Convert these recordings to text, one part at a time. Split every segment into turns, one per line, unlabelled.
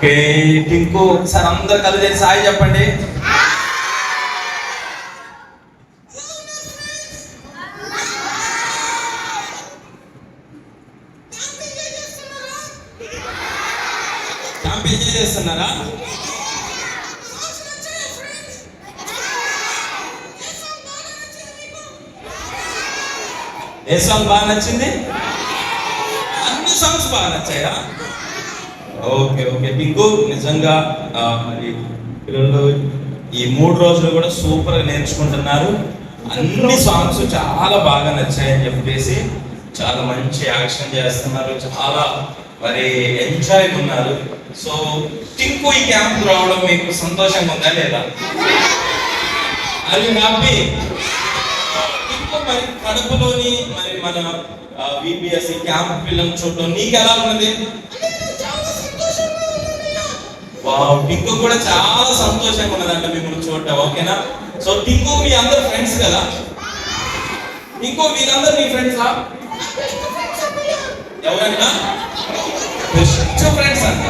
Okay Tinku ఒకసారి అందరు కళ్ళు తెరిచి సాయి చెప్పండి. క్యాంప్ ఎంజాయ్ చేస్తున్నారా? ఏ సాంగ్ బాగా నచ్చింది? అన్ని సాంగ్స్ బాగా నచ్చాయా? ఓకే ఓకే టింకు నిజంగా మరి పిల్లలు ఈ 3 రోజులు కూడా సూపర్గా నేర్చుకుంటున్నారు. అన్ని సాంగ్స్ చాలా బాగా నచ్చాయని చెప్పేసి చాలా మంచి యాక్షన్ చేస్తున్నారు, చాలా మరి ఎంజాయ్ ఉన్నారు. సో టింకు ఈ క్యాంప్ రావడం మీకు సంతోషంగా ఉందా లేదా? అది హ్యాపీ. టింకు మరి కడపలోని మరి మన విబిఎస్ క్యాంప్ పిల్లలు చూడడం నీకు ఎలా ఉన్నది? టింకు కూడా చాలా సంతోషంగా ఉన్నదంట మిమ్మల్ని చూడటం. ఓకేనా? సో టింకు మీ అందరు ఫ్రెండ్స్ కదా? టింకు మీరందరూ మీ ఫ్రెండ్సా? ఎవరంట? బెస్ట్ ఫ్రెండ్స్ అంట.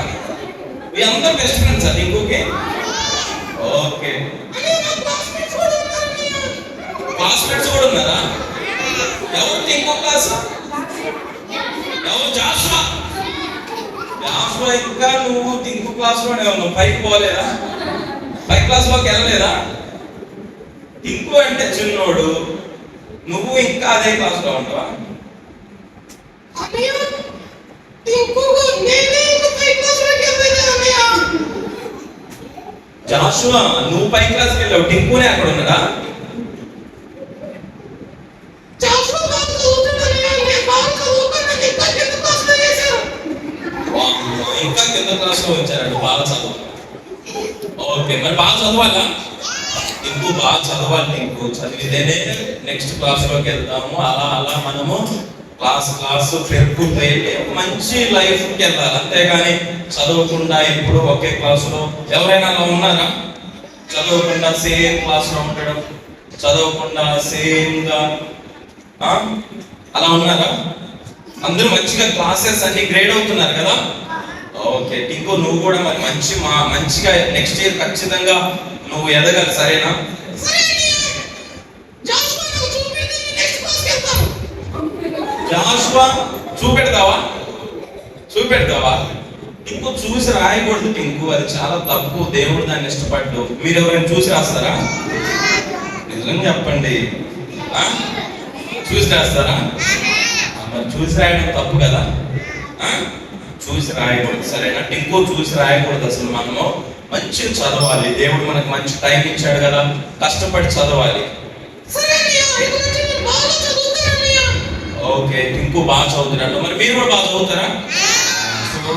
మీ అందరు బెస్ట్ ఫ్రెండ్సా టింకుకి? ఓకే. క్లాస్మేట్స్ కూడా ఉన్నారా? ఎవరు టింకు క్లాస్? ఎవరు? జాషువా. జాషువా ఇంకా నువ్వు టింకు క్లాస్ లోనే ఉన్నావు, పైకి పోలేదా? పై క్లాస్ లోకి వెళ్ళలేదా? టింకు అంటే చిన్నోడు, నువ్వు ఇంకా అదే క్లాస్ లో ఉంటావా? జాషువా నువ్వు పై క్లాస్కి వెళ్ళావు, టింకునే అక్కడ ఉన్నాడా? ఇంకా కింద క్లాస్ లో వచ్చారండి బాగా చదువు. ఓకే మరి బాగా చదవాలా? టింకు బాగా చదవాలి. టింకు చదివితేనే నెక్స్ట్ క్లాస్ లోకి వెళ్తాము. అలా అలా మనము క్లాస్ పెరుగుతూ మంచి లైఫ్కి వెళ్ళాలి. అంతేగాని చదవకుండా ఎప్పుడు ఒకే క్లాసులో ఎవరైనా అలా ఉన్నారా? చదవకుండా సేమ్ క్లాస్ లో ఉండడం, చదవకుండా సేమ్ గా అలా ఉన్నారా? అందరూ మంచిగా క్లాసెస్ అన్ని గ్రేడ్ అవుతున్నారు కదా? ఓకే టింకు నువ్వు కూడా మరి మంచిగా నెక్స్ట్ ఇయర్ ఖచ్చితంగా నువ్వు ఎదగాలి. సరేనా? జాషువా చూపెడతావా? టింకు చూసి రాయకూడదు టింకు, అది చాలా తప్పు. దేవుడు దాన్ని ఇష్టపడ్డు. మీరు ఎవరైనా చూసి రాస్తారా? నిజంగా చెప్పండి, చూసి రాస్తారా? మరి చూసి రాయడం తప్పు కదా? చూసి రాయకూడదు. సరేనా? టింకు చూసి రాయకూడదు. అసలు మనము మంచిగా చదవాలి. దేవుడు మనకు మంచి టైం ఇచ్చాడు కదా, కష్టపడి చదవాలి. ఓకే టింకు బాగా చదువుతున్నట్టు, మరి మీరు కూడా బాగా చదువుతారా? సో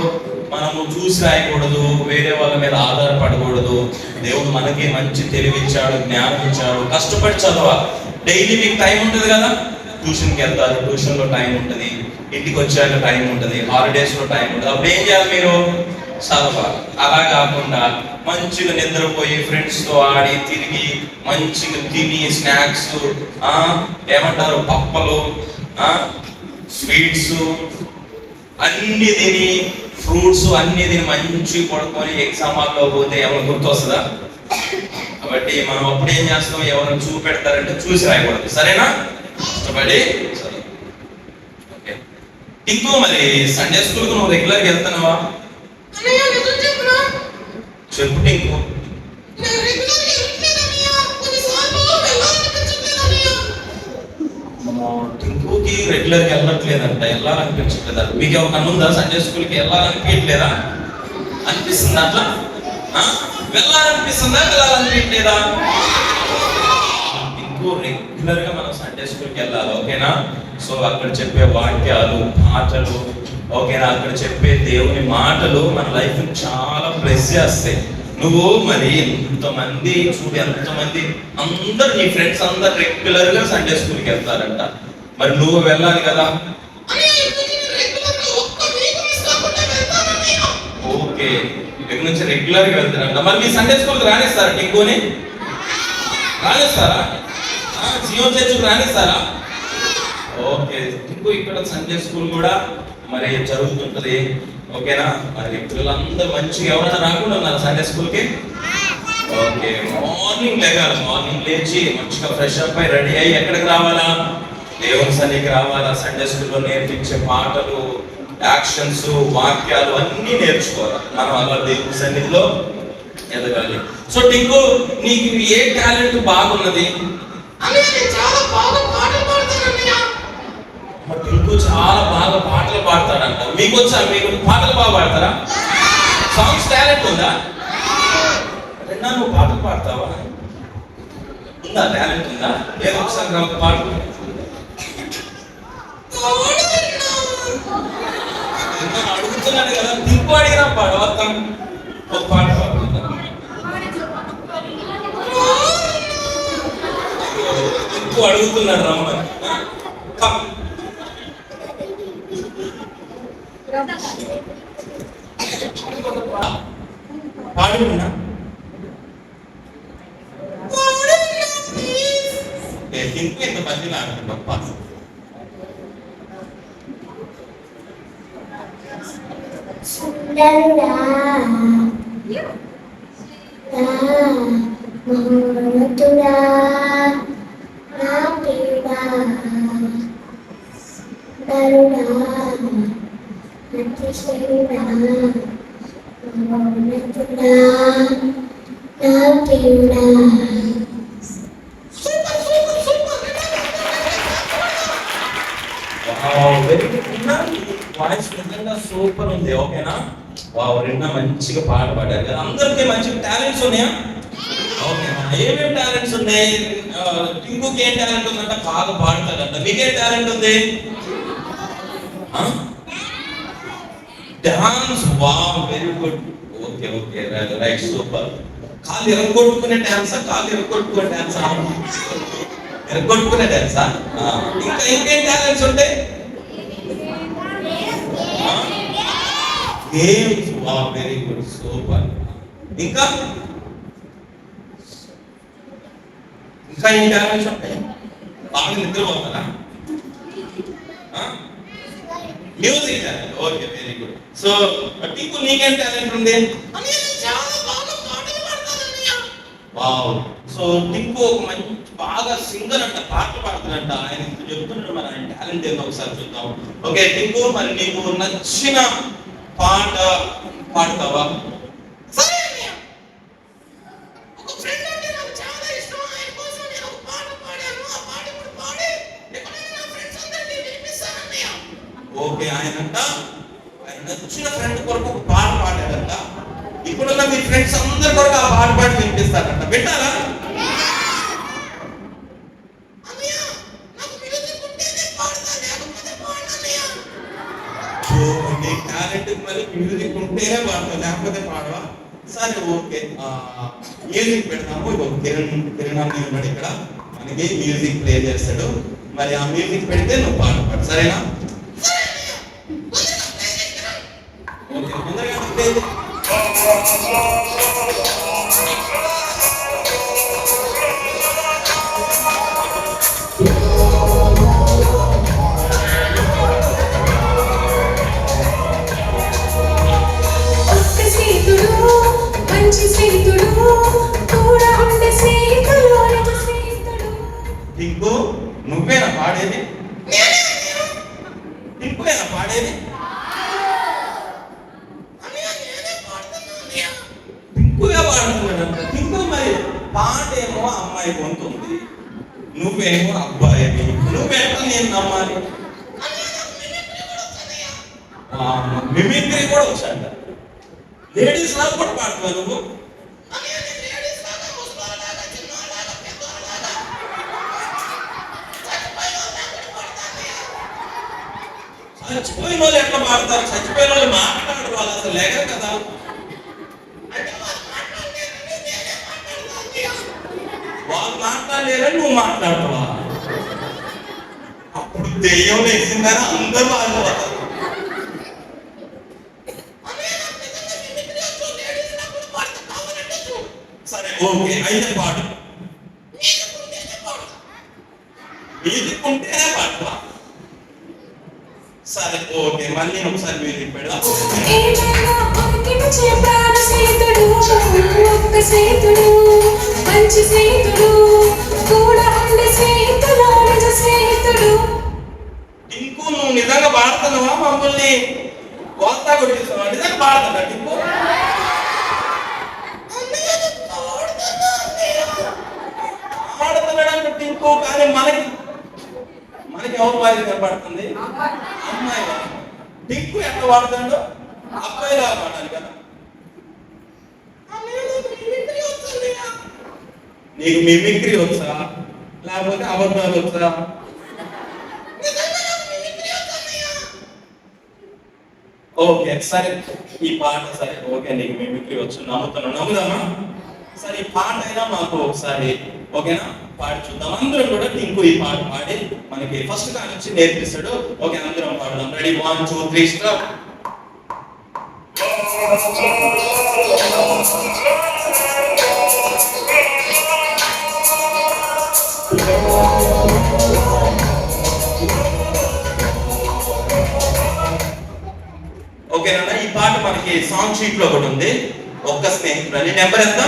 మనము చూసి రాయకూడదు, వేరే వాళ్ళ మీద ఆధారపడకూడదు. దేవుడు మనకి మంచి తెలివిచ్చాడు, జ్ఞానం ఇచ్చాడు, కష్టపడి చదవాలి. డైలీ మీకు టైం ఉంటుంది కదా, ట్యూషన్కి వెళ్తారు, ట్యూషన్లో టైం ఉంటుంది, ఇంటికి వచ్చాక టైం ఉంటుంది, హాలిడేస్ లో టైం ఉంటుంది. అప్పుడు ఏం చేయాలి? మీరు చదవాలి. అలా కాకుండా మంచిగా నిద్రపోయి ఫ్రెండ్స్ తో ఆడి తిరిగి మంచిగా తిని స్నాక్స్ ఏమంటారు పప్పలు స్వీట్స్ అన్ని తిని ఫ్రూట్స్ అన్ని తిని మంచి పడుకొని ఎగ్జామ్ హాల్లో పోతే ఏమైనా గుర్తొస్తుందా? కాబట్టి మనం అప్పుడు ఏం చేస్తాం? ఎవరైనా చూపెడతారంటే చూసి రాయకూడదు. సరేనా? ఇష్టపడి టింకు మరి సండే స్కూల్ కు నువ్వు రెగ్యులర్ గా వెళ్తున్నావా? చెప్పు టింకు. టింకుకి రెగ్యులర్ గా వెళ్ళట్లేదంట, వెళ్ళాలనిపించట్లేదా? మీకు ఎవరికన్నా ఉందా సండే స్కూల్ కి వెళ్ళాలనిపించట్లేదా? అనిపిస్తుందా? అట్లా వెళ్ళాలనిపించట్లేదా? టింకు రెగ్యులర్ గా మనం సండే స్కూల్ కి వెళ్ళాలి. ఓకేనా? సో అక్కడ చెప్పే వాక్యాలు మాటలు, ఓకేనా, అక్కడ చెప్పే దేవుని మాటలు మన లైఫ్ చాలా ప్లస్ చేస్తాయి. నువ్వు మరి ఎంతమంది అందరు నీ ఫ్రెండ్స్ అందరు రెగ్యులర్ గా సండే స్కూల్కి వెళ్తారంట, మరి నువ్వు వెళ్ళాలి కదా? ఓకే ఇక్కడ నుంచి రెగ్యులర్ గా వెళ్తారంట. మరి మీ సండే స్కూల్కి రానిస్తారా? టింకుని రానిస్తారా? సియోన్ చర్చికి రానిస్తారా? ఓకే టింకు ఇక్కడ సండే స్కూల్ కూడా మరి జరుగుతుంటది. ఓకేనా? మరి పిల్లలందరూ మంచిగా ఎవరైనా రాకుండా ఉన్నారు సండే స్కూల్కి? ఓకే. మార్నింగ్ లేగాలి, మార్నింగ్ లేచి మంచిగా ఫ్రెష్ అప్ అయి రెడీ అయ్యి ఎక్కడికి రావాలా? దేవుని సన్నిధికి రావాలా. సండే స్కూల్లో నేర్పించే పాటలు, యాక్షన్స్, వాక్యాలు అన్నీ నేర్చుకోవాలి. మనం అలా దేవుని సన్నిధిలో ఎదగాలి. సో టింకు, నీకు ఏ టాలెంట్ బాగున్నది?
చాలా బాగా పాటలు పాడతానన్నయ్య.
టింకు చాలా బాగా పాటలు పాడతాడంట. మీకు వచ్చా? మీకు పాటలు బాగా పాడతారా? సాంగ్స్ టాలెంట్ ఉందా? రెండా నువ్వు పాటలు పాడతావా? ఉందా టాలెంట్ ఉందా? ఏదో ఒకసారి ఒక పాట అడుగుతున్నాడు కదా, టింకు అడిగినా పాడవస్తాం. ఒక పాట పాడుతున్నా. టింకు అడుగుతున్నాడు రమ్మని. పాడుకున్నా టింకు ఎంత మంది ఆడుతున్నా.
సుందరుడా మహోన్నతుడా నా ప్రియుడా సుందరుడా అతిశయుడా మహోన్నతుడా నా ప్రియుడా.
వాయిస్ నిజంగా సూపర్ ఉంది. ఓకేనా? వావ్, నిన్న మంచిగా పాట పాడారు కదా. అందరికీ మంచి టాలెంట్స్ ఉన్నాయా? ఓకేనా? ఏమేమి టాలెంట్స్ ఉన్నాయి? టింకుకి ఏం టాలెంట్ ఉందంట? బాగా పాడతాడంట. మీకేం టాలెంట్ ఉంది? Dance. Wow, very good. Okay okay, right, super. కాళ్ళు ఎరగొట్టుకునే డాన్సా? కాళ్ళు ఎరగొట్టుకునే డాన్సా? ఎరగొట్టుకునే డాన్సా? ఇంకా ఇంకేం టాలెంట్స్ ఉంటాయి? Games. Wow, very good, super. ఇంకా ఇంకా ఏం టాలెంట్స్ ఉంటాయి? బాగా నిద్రపోతారా? Music talent. Okay, very good. So Tinku, నీకేం టాలెంట్ ఉంది? వావ్. సో టింకు ఒక మంచి బాగా సింగర్ అంట, పాటలు పాడుతాడంట. ఆయన చెప్తున్నాడు, మరి ఆయన టాలెంట్ ఏందో ఒకసారి చూద్దాం. ఓకే టింకు, మరి నీకు నచ్చిన పాట పాడతావా? ఓకే, ఆయన నచ్చిన ఫ్రెండ్ కొరకు ఒక పాట పాడాడంట. ఇప్పుడున్న మీ ఫ్రెండ్స్ అందరి కొరకు ఆ పాట పాడి వినిపిస్తారంట. వింటారా? నీ టాలెంట్ మరి మ్యూజిక్ ఉంటేనే పాడతావు, లేకపోతే పాడవా? సరే, ఓకే. మ్యూజిక్ పెడతాము. కిరణ్ అన్న ఉన్నాడు ఇక్కడ, మనకి మ్యూజిక్ ప్లే చేస్తాడు. మరి ఆ మ్యూజిక్ పెడితే నువ్వు పాట పాడు, సరేనా? టింకు, నువ్వేనా పాడేది? టింకువేనా పాడేది? టింకుగా పాడుతున్నాడంట. టింకు, మరి పాటేమో అమ్మాయి పొందుతుంది, నువ్వేమో అబ్బాయివి. నువ్వెట్లా నేను నమ్మాలి? మిమిక్రీ కూడా వచ్చాడ. లేడీస్ లాగా కూడా పాడుతున్నావు నువ్వు. చచ్చిపోయిన వాళ్ళు ఎట్లా పాడతారు? చచ్చిపోయిన వాళ్ళు మాట్లాడరు, వాళ్ళు అసలు లేగరు కదా. వాళ్ళు మాట్లాడలేరని నువ్వు మాట్లాడతావా? అప్పుడు దెయ్యం వేసిందని అందరూ బాధపడతారు. సరే, ఓకే, అయితే పాడు. మ్యూజిక్ ఉంటేనే పాడవా? సరే, ఓకే, మళ్ళీ ఒకసారి మీరు ఇప్పుడు
ఏమైనా ఉనికించే ప్రాణ స్నేహితుడు, ఒక్క స్నేహితుడు, మంచి స్నేహితుడు, కూడా ఉండే స్నేహితుడు, నిజ స్నేహితుడు.
టింకు నువ్వు నిజంగా పాడుతున్నావా మమ్మల్ని కోస్తా కొట్టిస్తున్నావా? నిజంగా పాడుతున్నా టింకు? పాడుతున్నాడు టింకు, కానీ మనకి ఎవరు వాయిస్ కనపడుతుంది? అమ్మాయి వాయిస్. టింకు ఎట్లా వాడుతాడు? అబ్బాయిలా పాడాలి కదా. నీకు మిమిక్రీ వచ్చా లేకపోతే అబద్ధాలు వచ్చా? ఓకే సరే, ఈ పాట సరే ఓకే, నీకు మిమిక్రీ వచ్చు నమ్ముదామా? సరే ఈ పాట అయినా మాకు ఒకసారి ఓకేనా పాడి చూద్దాం. అందరం కూడా టింకు ఈ పాట పాడి మనకి ఫస్ట్ కాని నుంచి నేర్పిస్తాడు. ఓకే, అందరం పాడదాం. Ready, 1 2 3 start. ఓకేనా, ఈ పాట మనకి సాంగ్ షీట్ లో ఒకటి ఉంది, ఒక్క స్నేహితుడు అని. నెంబర్ ఎంత?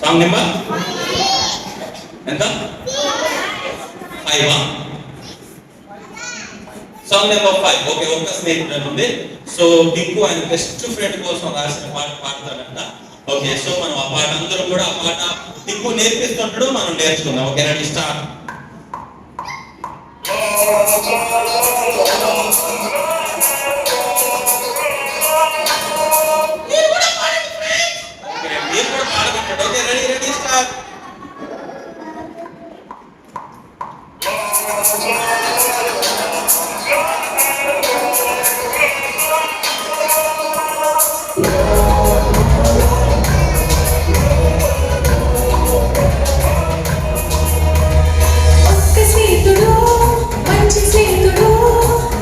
సాంగ్ నెంబర్ ఎంత? 5. Song number 5. ఓకే, ఒక్క స్నేహితుడు అని ఉంది. సో టింకు ఆయన బెస్ట్ ఫ్రెండ్ కోసం రాసిన పాట పాడతాడంట. ఓకే, సో మనం ఆ పాట అందరం కూడా ఆ పాట టింకు నేర్పిస్తుంటాడు, మనం నేర్చుకుందాం. Okay, ready, start. మీరు కూడా పాడుకుంటాడు. Okay, ready, start.
ఒక్క స్నేహితుడు, మంచి స్నేహితుడు,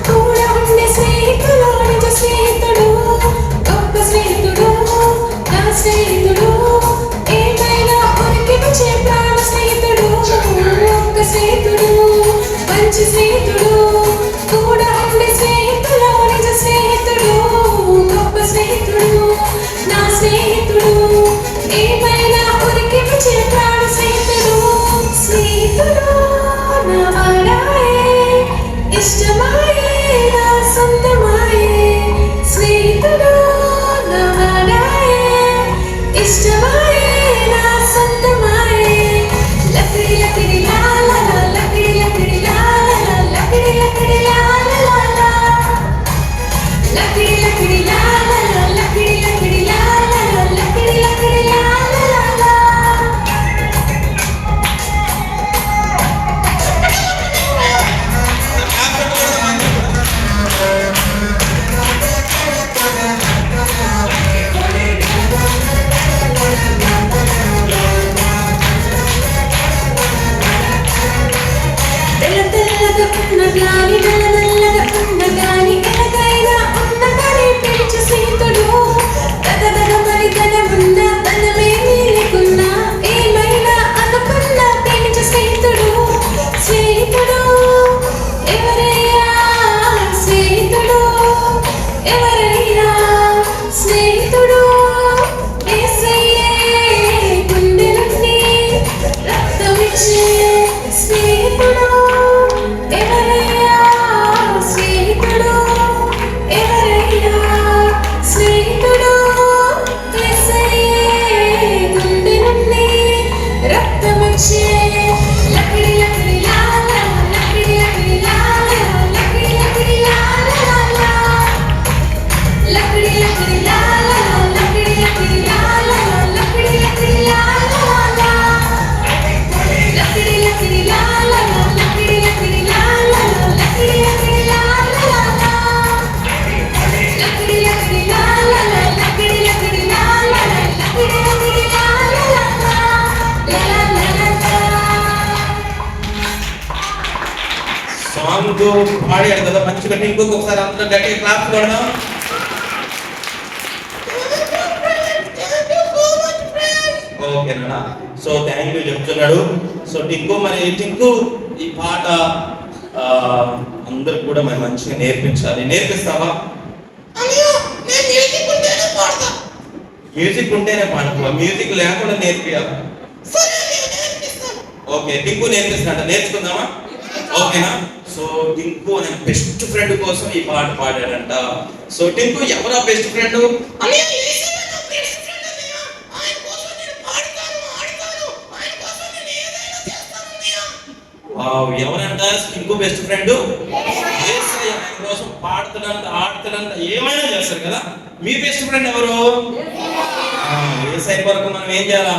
కూడా ఉండే స్నేహితుడు, నిజ స్నేహితుడు, గొప్ప స్నేహితుడు, నా స్నేహితుడు, ఏమైనా ఉనికించే ప్రాణ స్నేహితుడు, ఒక్క స్నేహితుడు, మంచి స్నేహితుడు, కూడా ఉండే స్నేహితుడు, నిజ స్నేహితుడు, గొప్ప స్నేహితుడు, నా స్నేహితుడు, ఏమైనా ఉనికించే ప్రాణ స్నేహితుడు. స్నేహితుడు నా వాడాయే, ఇష్టమాయే, నా సొంతమాయే. స్నేహితుడు నా వాడాయే, ఇష్టమాయే, నా సొంతమాయే. లకిడి లకిడి లా లా లా, లకిడి లకిడి లా లా లా, లకిడి లకిడి లా లా లా లా, లకిడి లకిడి లా లా లా, లకిడి లకిడి లా లా లా, లకిడి లకిడి లా లా లా లా. తెల్ల తెల్లగా ఉన్న గాలి, నల్ల నల్లగా ఉన్న గాలి, ఎలాగైనా ఉన్న గాలి పిలిచే స్నేహితుడు. దగదగమని ధనమున్న ధనమేమీ లేకున్నా, ఏమైనా అనుకున్నా పిలిచే స్నేహితుడు. స్నేహితుడు ఎవరయ్యా? స్నేహితుడు ఎవరయ్యా? స్నేహితుడు యేసయ్యే, గుండె నుండి రక్తమిచ్చే స్నేహితుడు ఎవరయ్యా? స్నేహితుడు ఎవరయ్యా? స్నేహితుడు యేసయ్యే, గుండె నుండి రక్తమిచ్చే. లకిడి లకిడి లా లా, లకిడి లకిడి లా లా, లకిడి లకిడి లా లా లా, లకిడి లకిడి లా లా, లకిడి లకిడి లా లా, లకిడి లకిడి లా లా లా, లకిడి లకిడి లా లా, లకిడి లకిడి లా లా, లకిడి లకిడి లా లా లా, లకిడి లకిడి లా లా, లకిడి లకిడి లా లా, లకిడి లకిడి లా లా లా లా లా లా.
సాంగ్ పాడాడు కదా మంచిగా, టింకుకి ఒకసారి అందరూ గట్టిగా క్లాప్స్ కొడదాం. ఓకేనా, సో థ్యాంక్ యూ చెప్తున్నాడు. సో టింకు, మరి టింకు ఈ పాట అందరికి కూడా మరి మంచిగా నేర్పించాలి. నేర్పిస్తావా? మ్యూజిక్ ఉంటేనే పాడుకో, మ్యూజిక్ లేకుండా నేర్పియాలి. ఓకే, టింకు నేర్పిస్తాడ, నేర్చుకుందామా? ఓకేనా? సో టింకు అనే బెస్ట్ ఫ్రెండ్ కోసం ఈ పాట పాడాడంట. సో టింకు ఎవరా బెస్ట్ ఫ్రెండ్? ఎవరంట టింకు బెస్ట్ ఫ్రెండ్? యేసయ్య ఆయన కోసం పాడుతున్నంత ఆడుతున్నంత ఏమైనా చేస్తారు కదా. మీ బెస్ట్ ఫ్రెండ్ ఎవరు? యేసయ్య కొరకు మనం ఏం చేయాలా?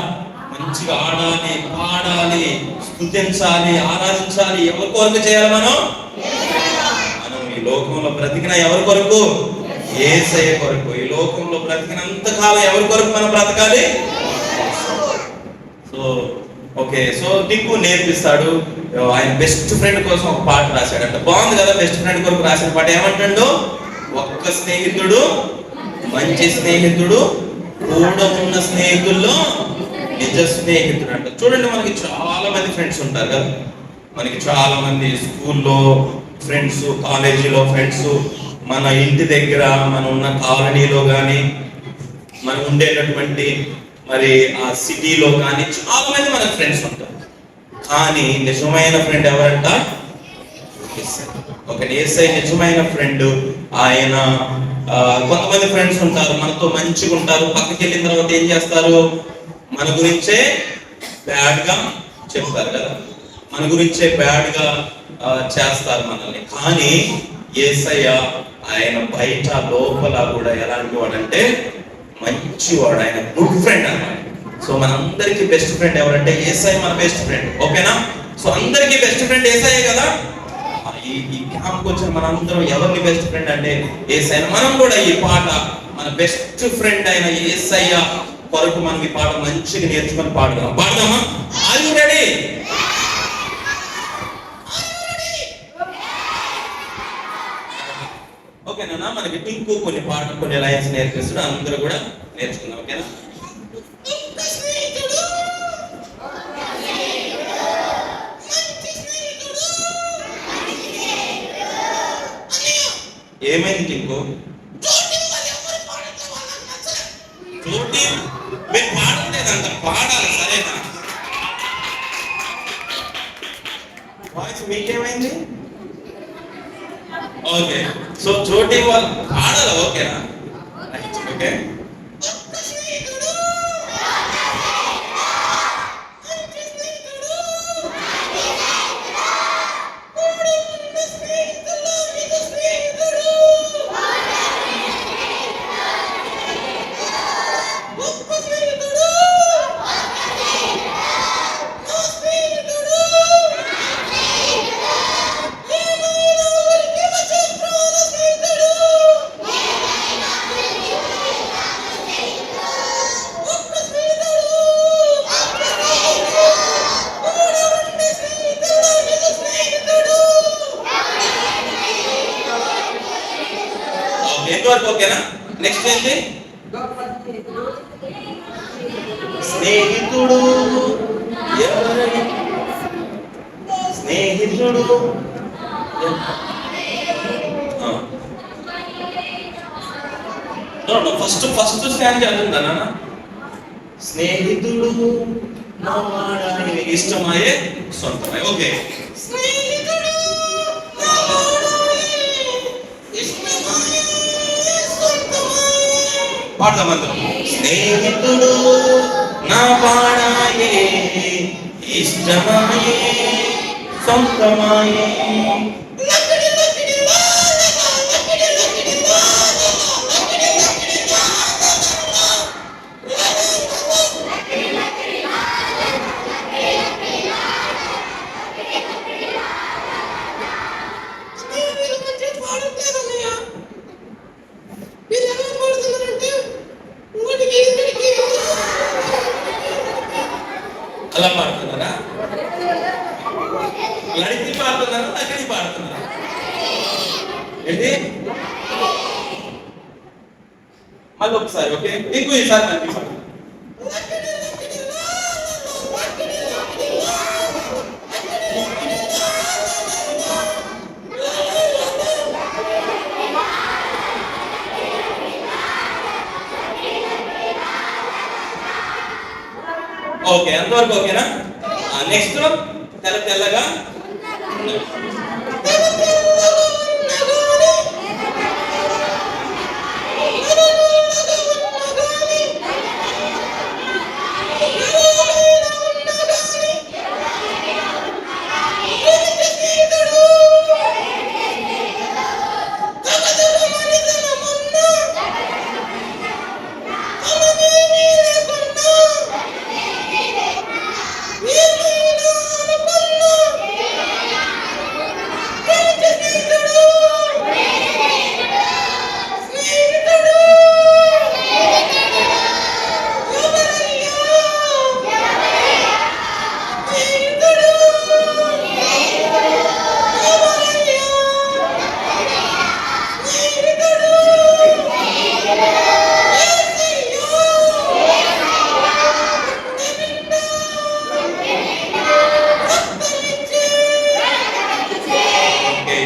మంచిగా ఆడాలి, పాడాలి, స్తుతించాలి, ఆరాధించాలి. ఎవరి కొరకు చేయాలి? మనం ఈ లోకంలో బ్రతికిన ఎవరి కొరకు? యేసయ్య కొరకు. ఈ లోకంలో బ్రతికినంత కాలం ఎవరి కొరకు మనం బ్రతకాలి? సో ఓకే, సో టింకు నేర్పిస్తాడు. ఆయన బెస్ట్ ఫ్రెండ్ కోసం ఒక పాట రాశాడంట. బాగుంది కదా. బెస్ట్ ఫ్రెండ్ కొరకు రాసిన పాట ఏమంటాడు? ఒక్క స్నేహితుడు మంచి స్నేహితుడు, కూడా ఉన్న స్నేహితుల్లో నిజ స్నేహితుడు అంట. చూడండి, మనకి చాలా మంది ఫ్రెండ్స్ ఉంటారు కదా. మనకి చాలా మంది స్కూల్లో ఫ్రెండ్స్, కాలేజీలో ఫ్రెండ్స్, మన ఇంటి దగ్గర, మన ఉన్న కాలనీలో కానీ, మనం ఉండేటటువంటి మరి ఆ సిటీలో కానీ చాలా మంది మనకు ఫ్రెండ్స్ ఉంటారు. కానీ నిజమైన ఫ్రెండ్ ఎవరంట? ఒక యేసయ్య నిజమైన ఫ్రెండ్. ఆయన కొంతమంది ఫ్రెండ్స్ ఉంటారు, మనతో మంచిగా ఉంటారు, పక్కకి వెళ్ళిన తర్వాత ఏం చేస్తారు? మన గురించే బ్యాడ్ గా చెప్తారు కదా, మన గురించే బ్యాడ్ గా చేస్తారు మనల్ని. కానీ యేసయ్య ఆయన బయట లోపల కూడా ఎలాంటి వాడంటే మంచివాడు. ఆయన గుడ్ ఫ్రెండ్ అన్నమాట. సో మనందరికి బెస్ట్ ఫ్రెండ్ ఎవరంటే యేసయ్య మన బెస్ట్ ఫ్రెండ్. ఓకేనా? సో అందరికి బెస్ట్ ఫ్రెండ్ యేసయ్య కదా. ఈ క్యాంప్కి వచ్చిన మనందరం ఎవరిని బెస్ట్ ఫ్రెండ్ అంటే యేసయ్య. మనం కూడా ఈ పాట మన బెస్ట్ ఫ్రెండ్ అయిన యేసయ్య కొరకు మనం ఈ పాట మంచిగా నేర్చుకొని పాడదామా? Are you ready? ఓకేనా? మనకి టింకు కొన్ని పాటలు, కొన్ని లైన్స్ నేర్పిస్తాడు. అందరూ కూడా నేర్చుకుందాం. ఓకేనా? ఏమైంది టింకు? చోటి మీరు పాడలేదంట, పాడాలి. సరేనా? వాయిస్ మీకేమైంది? ఓకే, సో చోటి వాళ్ళు పాడాలి. ఓకేనా? ఓకే, ఎంతవరకు ఓకేనా? నెక్స్ట్ ఏంటి? స్నేహితుడు ఎవరని? స్నేహితుడు ఫస్ట్ స్టాండ్ చదువుతుందా నాన్న? స్నేహితుడు నా వాడని ఇష్టమాయే సొంతమై. ఓకే, పాడదాం అందరం. స్నేహితుడు నా పాడాయే, ఇష్టమాయే, సొంతమాయే. అలా పాడుతున్నారా? లడికి పాడుతున్నారా? నకిలీ పాడుతున్నారా? ఏంటి? మళ్ళీ ఒకసారి. ఓకే, ఇంకో ఈసారి నకిలీ పాడు. ఓకే, ఎంతవరకు ఓకేనా? నెక్స్ట్ తెల్ల తెల్లగా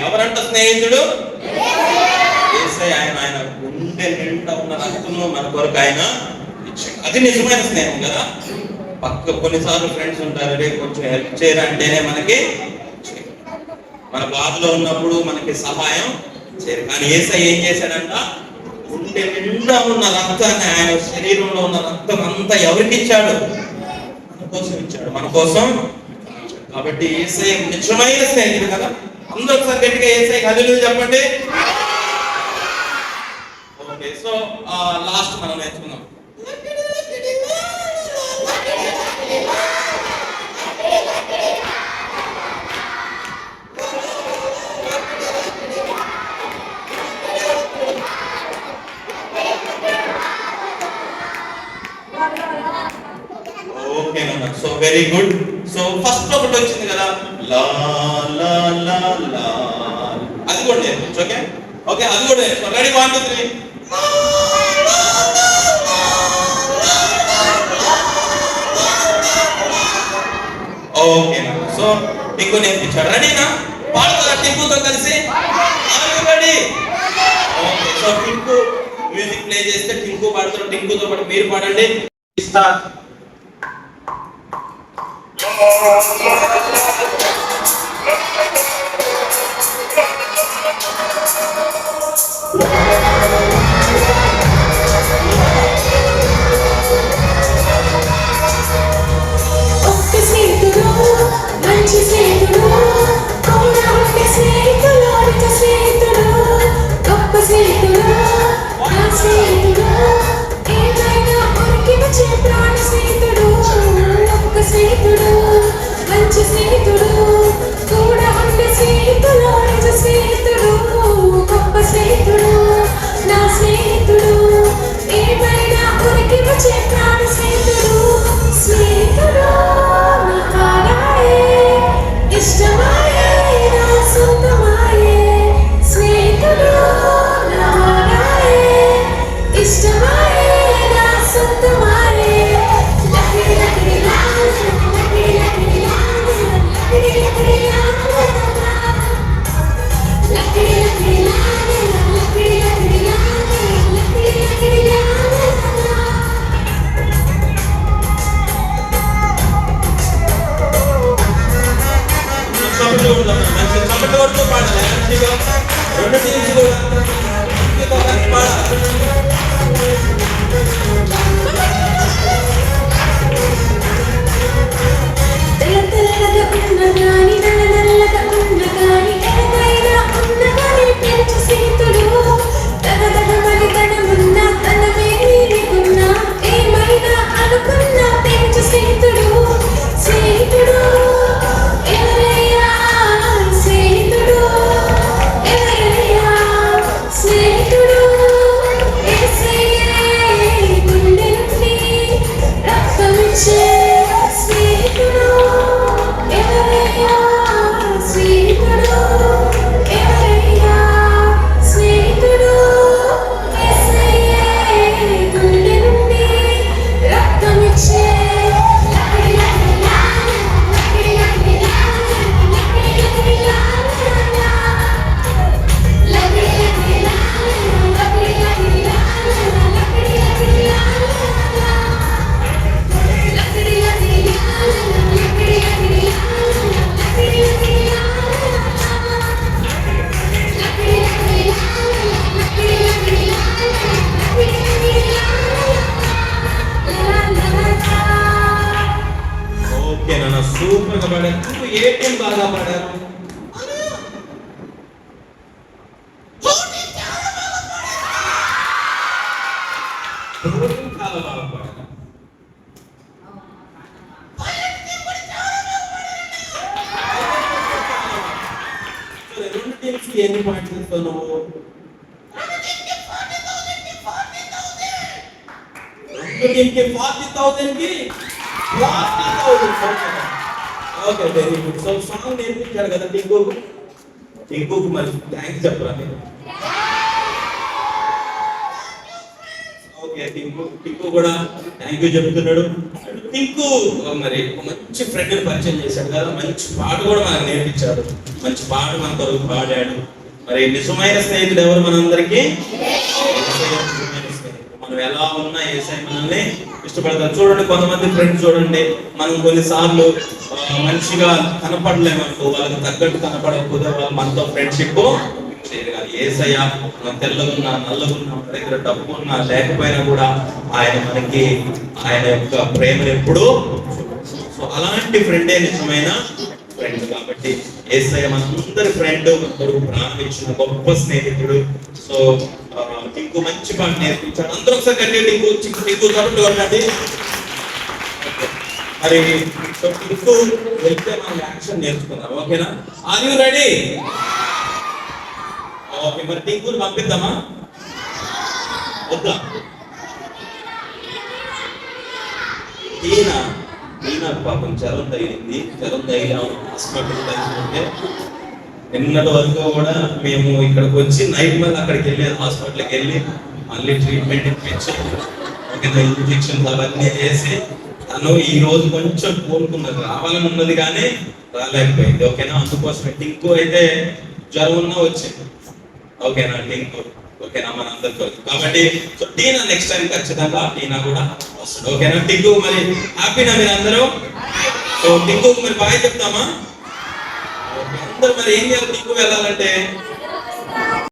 ఎవరంట స్నేహితుడు? యేసయ్య. ఆయన గుండె నిండా ఉన్న రక్తము మన కొరకు ఆయన ఇచ్చాడు. అది నిజమైన స్నేహం కదా. పక్క కొన్నిసార్లు ఫ్రెండ్స్ ఉంటారు, రే కొంచెం హెల్ప్ చేయరా అంటేనే మనకి మన బాధలో ఉన్నప్పుడు మనకి సహాయం చేయరు. కానీ యేసయ్య ఏం చేశాడంట? గుండె నిండా ఉన్న రక్తాన్ని, ఆయన శరీరంలో ఉన్న రక్తం అంతా ఎవరికి ఇచ్చాడు? మన కోసం ఇచ్చాడు, మన కోసం. కాబట్టి యేసయ్య నిజమైన స్నేహితుడు కదా. అందరూ ఒకసారి గట్టిగా యేసయ్యకి హల్లెలూయా చెప్పండి. ఓకే, సో లాస్ట్ మనం నేర్చుకుందాం. Okay, so very good. So first ఒకటి వచ్చింది కదా, లా లా లా లా, అది కూడా నేర్పించు. ఓకే ఓకే, అది కూడా నేర్చుకో. రెడీ, 1 2 3. ఓకే, సో టింకు నేర్పించాడు. రెడీనా? పాడుతారా టింకుతో కలిసి? Ready? Okay, so Tinku music play చేస్తే టింకు పాడుతారు, టింకుతో పాటు మీరు పాడండి. స్టార్ట్.
ఒక్క స్నేహితుడు, మంచి స్నేహితుడు, కూడా ఉండే స్నేహితుడు, నిజ స్నేహితుడు, గొప్ప స్నేహితుడు, నా స్నేహితుడు, ఏమైనా ఉనికి వచ్చే ప్రాణ స్నేహితుడు. ఒక్క స్నేహితుడు, మంచి స్నేహితుడు, కూడా ఉండే స్నేహితుడు, నిజ స్నేహితుడు, గొప్ప స్నేహితుడు, నా స్నేహితుడు, ఏమైనా ఉనికి వచ్చే ప్రాణ స్నేహితుడు. స్నేహితుడు నా కాడాయే, ఇష్టమాయే, నా సొంతమాయే. స్నేహితుడు నా కాడాయే, ఇష్టమాయే, నా సొంతమాయే. లకిడి లకిడి లా, లకిడి లకిడి లా, లకిడి లకిడి లా, లకిడి లకిడి లా, లకిడి లకిడి లా, లకిడి లకిడి లా.
చప్పట్లు కొడుతూ పాడాలి. మంచిగా 2 టీమ్స్ కూడా పాడాలి. సూపర్ గా పాడారు. ఇప్పుడు ఏ టీం బాగా పాడారు? చాలా బాగా పాడారు. రెండు టీమ్స్ ఎన్ని పాయింట్స్ ఇస్తావు నువ్వు? రెండు టీంకి 40,000 కి 40,000. Okay, very good. So song నేర్పించారు కదా టింకుకు మరి థ్యాంక్స్ చెప్పరా మీరు? ఓకే, టింకు కూడా థ్యాంక్ యూ చెప్తున్నాడు. టింకు మరి ఒక మంచి ఫ్రెండ్ పరిచయం చేశాడు కదా, మంచి పాట కూడా మనకు నేర్పించాడు, మంచి పాట మన కొరకు పాడాడు. మరి నిజమైన స్నేహితుడు ఎవరు మనందరికీ? యేసయ్య నిజమైన స్నేహితుడు. మనం ఎలా ఉన్నా యేసయ్య మనల్ని ఇష్టపడతారు. చూడండి, కొంతమంది ఫ్రెండ్స్ చూడండి, మనం కొన్నిసార్లు మంచిగా కనపడలేమనుకో, వాళ్ళకి తగ్గట్టు కనపడకపోతే వాళ్ళు మనతో ఫ్రెండ్షిప్ చేయరు. కానీ యేసయ్య మనం తెల్లగున్నా నల్లగున్నా మన దగ్గర డబ్బు ఉన్నా లేకపోయినా కూడా ఆయన యొక్క ప్రేమను ఎప్పుడూ. సో అలాంటి ఫ్రెండే నిజమైన ఫ్రెండ్. కాబట్టి యేసయ్య మనందరి ఫ్రెండ్, మనకు ప్రాణం ఇచ్చిన గొప్ప స్నేహితుడు. సో టింకు మంచి పాట నేర్పించాడు. అందరూ ఒకసారి గట్టిగా టింకు తరపులు కొట్టండి. మరి టింకు వెళ్తే మనం యాక్షన్ నేర్చుకుందాం. ఓకేనా? Are you ready? ఓకే, మరి టింకుని పంపిద్దామా వద్దా? ఈయన పాపం జ్వరం తగిలింది. జ్వరం తగిలి హాస్పిటల్ తగ్గిపోతే నిన్నటి వరకు కూడా మేము ఇక్కడికి వచ్చి నైట్ మళ్ళీ అక్కడికి వెళ్ళి హాస్పిటల్కి వెళ్ళి మళ్ళీ ట్రీట్మెంట్ ఇప్పించి ఇంజెక్షన్స్ అవన్నీ వేసి తను ఈ రోజు కొంచెం కోలుకున్నది. రావాలని ఉన్నది కానీ రాలేకపోయింది. ఓకేనా? అందుకోసం టింకు అయితే జ్వరం ఉన్నా వచ్చింది. ఓకేనా? టింకు ఓకేనా మనందరితో. కాబట్టి సో టీనా నెక్స్ట్ టైం ఖచ్చితంగా టీనా కూడా వస్తుంది. ఓకేనా? టింకు మరి హ్యాపీనా మీరు అందరూ? సో టింకుకు మరి బాయ్ చెప్తామా? అందరూ మరి ఏం చేయాలి? టింకు వెళ్ళాలంటే